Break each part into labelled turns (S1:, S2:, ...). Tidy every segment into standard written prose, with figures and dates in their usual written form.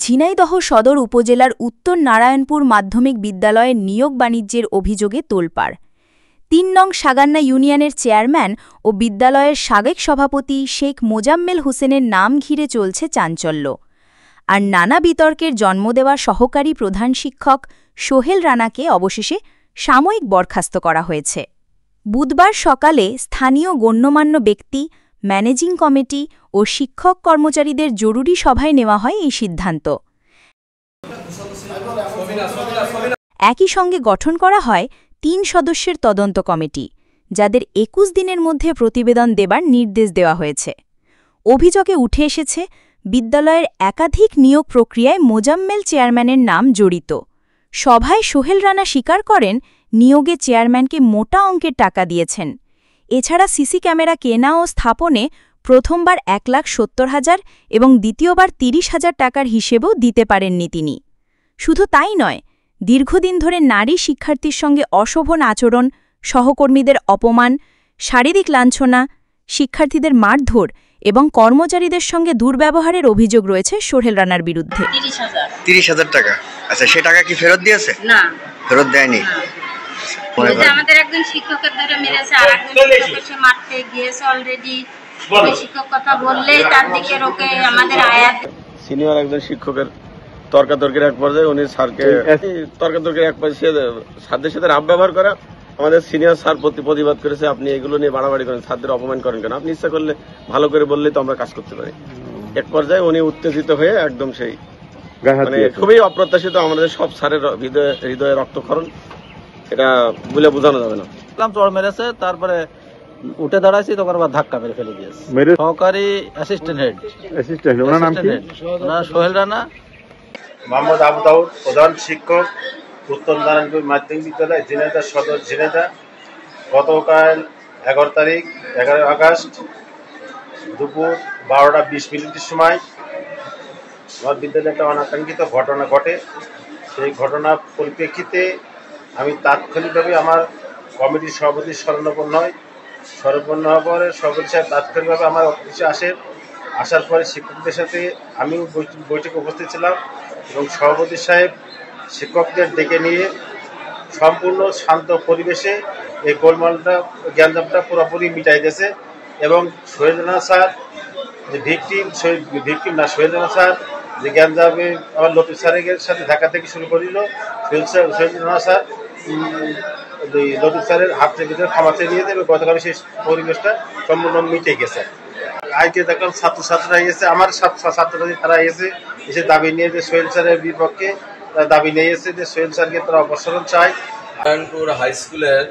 S1: ঝিনাইদহ সদর উপজেলার উত্তর নারায়ণপুর মাধ্যমিক বিদ্যালয়ের নিয়োগ বাণিজ্যের অভিযোগে তোলপাড়। ৩ নং সাগান্না ইউনিয়নের চেয়ারম্যান ও বিদ্যালয়ের সাবেক সভাপতি শেখ মোজাম্মেল হোসেনের নাম ঘিরে চলছে চাঞ্চল্য। আর নানা বিতর্কের জন্ম দেওয়া সহকারী প্রধান শিক্ষক সোহেল রানাকে অবশেষে সাময়িক বরখাস্ত করা হয়েছে। বুধবার সকালে স্থানীয় গণ্যমান্য ব্যক্তি, ম্যানেজিং কমিটি ও শিক্ষক কর্মচারীদের জরুরি সভায় নেওয়া হয় এই সিদ্ধান্ত। একই সঙ্গে গঠন করা হয় ৩ সদস্যের তদন্ত কমিটি, যাদের ২১ দিনের মধ্যে প্রতিবেদন দেবার নির্দেশ দেওয়া হয়েছে। অভিযোগে উঠে এসেছে বিদ্যালয়ের একাধিক নিয়োগ প্রক্রিয়ায় মোজাম্মেল চেয়ারম্যানের নাম জড়িত। সভায় সোহেল রানা স্বীকার করেন নিয়োগে চেয়ারম্যানকে মোটা অঙ্কের টাকা দিয়েছেন। এছাড়া সিসি ক্যামেরা কেনা ও স্থাপনে প্রথমবার ১,৭০,০০০ এবং দ্বিতীয়বার ৩০,০০০ টাকার হিসেবেও দিতে পারেননি তিনি। শুধু তাই নয়, দীর্ঘদিন ধরে নারী শিক্ষার্থীর সঙ্গে অশোভন আচরণ, সহকর্মীদের অপমান, শারীরিক লাঞ্ছনা, শিক্ষার্থীদের মারধর এবং কর্মচারীদের সঙ্গে দুর্ব্যবহারের অভিযোগ রয়েছে সোহেল রানার বিরুদ্ধে।
S2: ৩০,০০০ টাকা। আচ্ছা, সে টাকা কি ফেরত দিয়েছে?
S3: না,
S2: ফেরত দেয়নি।
S3: আমাদের একজন শিক্ষকের ধরে মেরেছে, আর একজন শিক্ষকের সে মারতে গিয়েছে অলরেডি। ওই শিক্ষক কথা বললেই তার দিকে রোকে আমাদের আয়াত।
S4: সিনিয়র একজন শিক্ষকের তর্কাতর্কির এক পর্যায়ে উনি স্যারকে তর্কাতর্কির এক পর্যায়ে স্যারদের সাথে রাব ব্যবহার করা। আমাদের সিনিয়র স্যার প্রতিবাদ করেছে, আপনি এগুলো নিয়ে বাড়াবাড়ি করেন, স্যারদের অপমান করেন কেন? আপনি ইচ্ছা করলে ভালো করে বললেই তো আমরা কাজ করতে পারি। এক পর্যায়ে উনি উত্তেজিত হয়ে একদম সেই মানে খুবই অপ্রত্যাশিত, আমাদের সব স্যারের হৃদয়ে রক্তক্ষরণ, এটা বলে বোঝানো যাবে না।
S5: চড় মেরেছে, তারপরে উঠে দাঁড়াইছি, তখন আবার ধাক্কা মেরে ফেলে দিয়েছে। সহকারী অ্যাসিস্ট্যান্ট হেড, ওনার নাম কি? ওনার সোহেল রানা।
S6: মোহাম্মদ আবু দাউদ, প্রধান শিক্ষক, উত্তর নারায়ণপুর মাধ্যমিক বিদ্যালয়, ঝিনাইদহ সদর, ঝিনাইদহ। গতকাল 11 আগস্ট দুপুর 12:20 সময় আমার বিদ্যালয়ে একটা অনাকাঙ্ক্ষিত ঘটনা ঘটে। সেই ঘটনার পরিপ্রেক্ষিতে আমি তাৎক্ষণিকভাবে আমার কমিটির সভাপতি শরণাপন্ন হওয়ার পরে সভাপতি সাহেব তাৎক্ষণিকভাবে আমার অফিসে আসার পরে শিক্ষকদের সাথে আমিও বৈঠকে উপস্থিত ছিলাম এবং সভাপতি সাহেব শিক্ষকদের ডেকে নিয়ে সম্পূর্ণ শান্ত পরিবেশে এই গোলমালটা, জ্ঞানজামটা পুরোপুরি মিটাই দিয়েছে। এবং সোহেল রানা স্যার যে ভিকটিম না, সোহেল রানা স্যার যে জ্ঞানজামে আমার লতিফ স্যারের সাথে ধাক্কা থেকে শুরু করিল, সোহেল রানা স্যার লতিফ স্যারের হাত থেকে ক্ষমা চেয়ে নিয়ে দেবে। গতকাল সেই পরিবেশটা সম্পূর্ণ মিটে গেছে। আজকে দেখলাম ছাত্রছাত্রীরা এসে, আমার ছাত্রছাত্রী তারা এসে দাবি নিয়ে যে সোহেল স্যারের বিপক্ষে দাবি নিয়ে এসে যে সোহেল স্যারকে তারা অপসারণ চায়।
S7: নারায়ণপুর হাই স্কুলের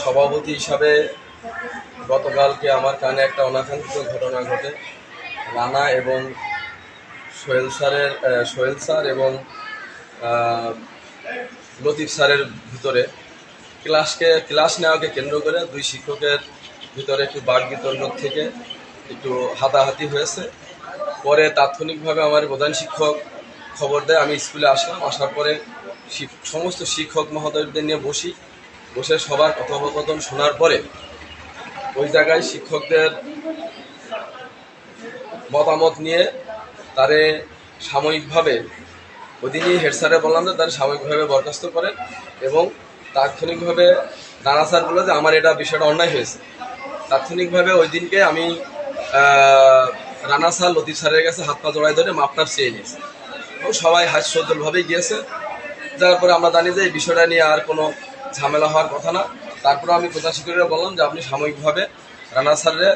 S7: সভাপতি হিসাবে গতকালকে আমার কানে একটা অনাকাঙ্ক্ষিত ঘটনা ঘটে। রানা এবং সোহেল স্যার এবং লতিফ স্যারের ভিতরে ক্লাস নেওয়াকে কেন্দ্র করে 2 শিক্ষকের ভিতরে একটু বাক বিতর্ক থেকে একটু হাতাহাতি হয়েছে। পরে তাৎক্ষণিকভাবে আমার প্রধান শিক্ষক খবর দেয়, আমি স্কুলে আসলাম। আসার পরে সমস্ত শিক্ষক মহোদয়দের নিয়ে বসে সবার কথোপকথন শোনার পরে ওই জায়গায় শিক্ষকদের মতামত নিয়ে তারে সাময়িকভাবে ওইদিনই হেড স্যারে বললাম যে তারা সাময়িকভাবে বরখাস্ত করেন এবং তাৎক্ষণিকভাবে রানা স্যার বললো যে আমার এটা বিষয়টা অন্যায় হয়েছে। তাৎক্ষণিকভাবে ওই দিনকে আমি রানা স্যার লতিফ স্যারের কাছে হাত পা জড়াই ধরে মাপটাপ চেয়ে নিয়েছি এবং সবাই হাস্যোজ্জ্বলভাবেই গিয়েছে। যার পরে আমরা জানি যে এই বিষয়টা নিয়ে আর কোনো ঝামেলা হওয়ার কথা না। তারপরে আমি প্রধান শিক্ষকরা বললাম যে আপনি সাময়িকভাবে রানা স্যারের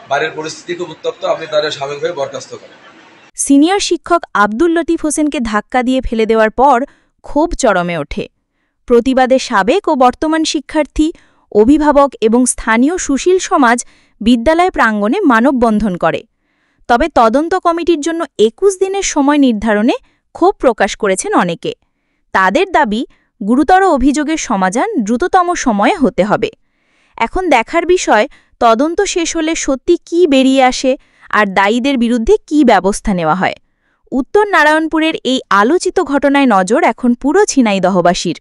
S7: বাড়ির পরিস্থিতি খুব উত্তপ্ত, আপনি তাদের সাময়িকভাবে বরখাস্ত করেন।
S1: সিনিয়র শিক্ষক আব্দুল লতিফ হোসেনকে ধাক্কা দিয়ে ফেলে দেওয়ার পর ক্ষোভ চরমে ওঠে। প্রতিবাদে সাবেক ও বর্তমান শিক্ষার্থী, অভিভাবক এবং স্থানীয় সুশীল সমাজ বিদ্যালয় প্রাঙ্গণে মানববন্ধন করে। তবে তদন্ত কমিটির জন্য 21 দিনের সময় নির্ধারণে ক্ষোভ প্রকাশ করেছেন অনেকে। তাদের দাবি, গুরুতর অভিযোগের সমাধান দ্রুততম সময়ে হতে হবে। এখন দেখার বিষয়, তদন্ত শেষ হলে সত্যি কী বেরিয়ে আসে আর দায়ীদের বিরুদ্ধে কী ব্যবস্থা নেওয়া হয়। উত্তর নারায়ণপুরের এই আলোচিত ঘটনায় নজর এখন পুরো ঝিনাইদহবাসীর।